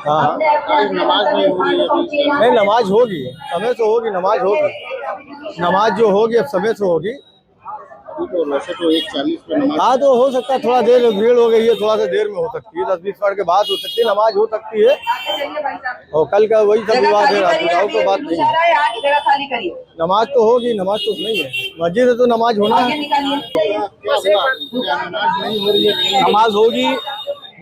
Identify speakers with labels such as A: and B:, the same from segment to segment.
A: हाँ
B: नमाज नहीं हो रही है अभी।
A: नहीं, नमाज होगी, समय से होगी, नमाज होगी। नमाज जो होगी अब समय से होगी।
B: अभी तो वैसे तो 1:40 पे नमाज।
A: हाँ तो हो सकता है थोड़ा देर भीड़ हो गई है, थोड़ा सा देर में हो सकती है, 10-20 मिनट के बाद हो सकती है, नमाज हो सकती है। और कल का वही सब विवाद है, रात को बात नहीं है। नमाज तो होगी, नमाज तो नहीं है, मस्जिद है तो नमाज होना है।
B: क्या हुआ? क्या नमाज नहीं हो रही है?
C: नमाज होगी,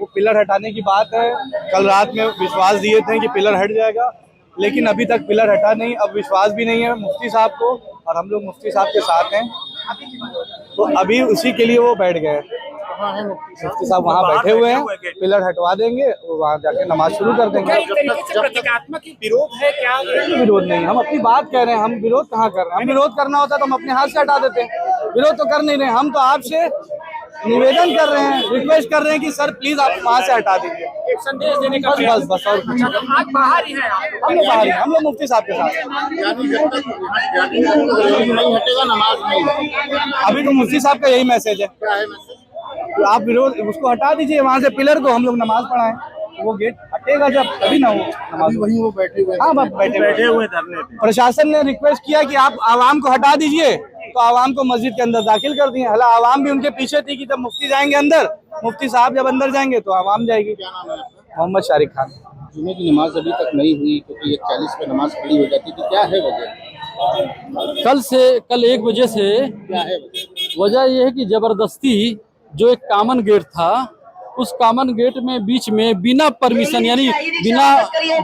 C: वो पिलर हटाने की बात है। कल रात में विश्वास दिए थे कि पिलर हट जाएगा, लेकिन अभी तक पिलर हटा नहीं। अब विश्वास भी नहीं है मुफ्ती साहब को, और हम लोग मुफ्ती साहब के साथ हैं, तो अभी उसी के लिए वो बैठ गए।
B: कहाँ है मुफ्ती
C: मुफ्ती साहब वहाँ बैठे हुए हैं, पिलर हटवा देंगे और वहाँ जाके नमाज शुरू कर देंगे।
D: एक तरीके से प्रतीकात्मक विरोध है क्या?
C: विरोध नहीं, हम अपनी बात कह रहे हैं। हम विरोध कहाँ कर रहे हैं? हम विरोध करना होता तो हम अपने हाथ से हटा देते हैं। विरोध तो कर नहीं रहे, हम तो आपसे निवेदन कर रहे हैं, रिक्वेस्ट कर रहे हैं कि सर प्लीज आप वहाँ से हटा दीजिए।
D: एक संदेश देने का
C: बस बस और कुछ नहीं।
D: आज बाहर ही है आप।
C: हम लोग बाहर हैं, हम लोग मुफ्ती साहब के साथ हैं।
B: यानी जब तक नहीं हटेगा नमाज नहीं।
C: अभी तो मुफ्ती साहब का यही मैसेज है,
B: क्या है मैसेज?
C: तो आप विरोध उसको हटा दीजिए वहाँ से, पिलर को हम लोग नमाज पढ़ाएं। वो गेट हटेगा जब, तभी ना हो नमाज।
B: वहीं वो बैठे हुए
C: हाँ बस बैठे हुए धरने पे। प्रशासन ने रिक्वेस्ट किया कि आप आवाम को हटा दीजिए, तो आवाम को मस्जिद के अंदर दाखिल कर दिए। हालांकि आवाम भी उनके पीछे थी कि जब मुफ्ती जाएंगे अंदर, मुफ्ती साहब जब अंदर जाएंगे तो आवाम जाएगी।
B: क्या नाम है आपका?
C: मोहम्मद शारिक खान।
B: जुमे की नमाज अभी तक नहीं हुई क्योंकि 1:40 पे नमाज खड़ी हो जाती थी, क्या है वजह?
E: कल 1 बजे से
B: क्या है वजह?
E: वजह यह है कि जबरदस्ती जो एक कॉमन गेट था, उस कॉमन गेट में बीच में बिना परमिशन, यानी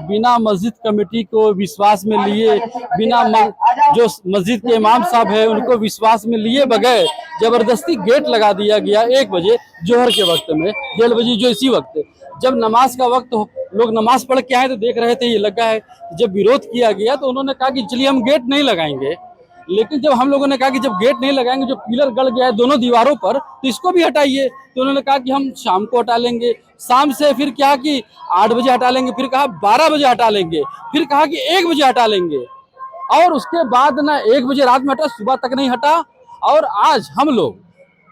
E: बिना मस्जिद कमेटी को विश्वास में लिए, जो मस्जिद के इमाम साहब है उनको विश्वास में लिए बगैर जबरदस्ती गेट लगा दिया गया 1 बजे जोहर के वक्त में। 1:30 बजे जो इसी वक्त जब नमाज का वक्त हो, लोग नमाज पढ़ के आए तो देख रहे थे ये लगा है। जब विरोध किया गया तो उन्होंने कहा कि चलिए हम गेट नहीं लगाएंगे, लेकिन जब हम लोगों ने कहा कि जब गेट नहीं लगाएंगे, जो पिलर गड़ गया है दोनों दीवारों पर, तो इसको भी हटाइए। तो उन्होंने कहा कि हम शाम को हटा लेंगे। शाम से फिर क्या कि 8 बजे हटा लेंगे, फिर कहा 12 बजे हटा लेंगे, फिर कहा कि 1 बजे हटा लेंगे, और उसके बाद ना 1 बजे रात में हटा, सुबह तक नहीं हटा। और आज हम लोग,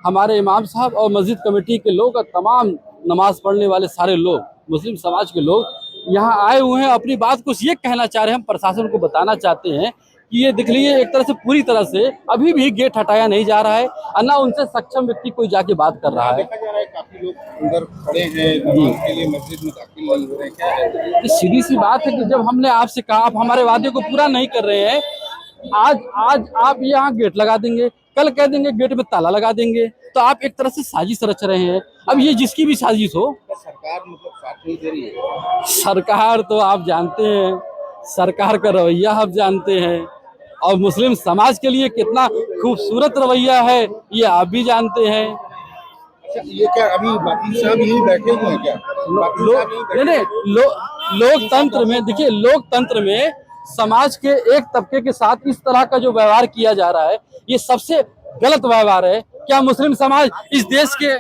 E: हमारे इमाम साहब और मस्जिद कमेटी के लोग और तमाम नमाज पढ़ने वाले सारे लोग, मुस्लिम समाज के लोग यहाँ आए हुए हैं। अपनी बात कुछ ये कहना चाह रहे हैं, हम प्रशासन को बताना चाहते हैं कि ये देख लीजिए, एक तरह से पूरी तरह से अभी भी गेट हटाया नहीं जा रहा है, और ना उनसे सक्षम व्यक्ति कोई जाके बात कर रहा है।
B: देखा जा रहा है काफी लोग अंदर खड़े हैं नमाज के लिए, मस्जिद में दाखिल नहीं हो रहे हैं, क्या है?
E: ये सीधी सी बात है कि जब हमने आपसे कहा, आप हमारे वादे को पूरा नहीं कर रहे हैं। आज आप यहाँ गेट लगा देंगे, कल कह देंगे गेट में ताला लगा देंगे, तो आप एक तरह से साजिश रच रहे हैं। अब ये जिसकी भी साजिश हो,
B: सरकार मतलब साथ नहीं दे रही है।
E: सरकार तो आप जानते हैं, सरकार का रवैया आप जानते हैं, और मुस्लिम समाज के लिए कितना खूबसूरत रवैया है ये आप भी जानते हैं।
B: अच्छा, ये क्या अभी बाकी सब यही बैठे हुए हैं क्या? बाकी सब यहीं बैठे
E: लोकतंत्र में देखिए, लोकतंत्र में समाज के एक तबके के साथ इस तरह का जो व्यवहार किया जा रहा है, ये सबसे गलत व्यवहार है। क्या मुस्लिम समाज इस देश के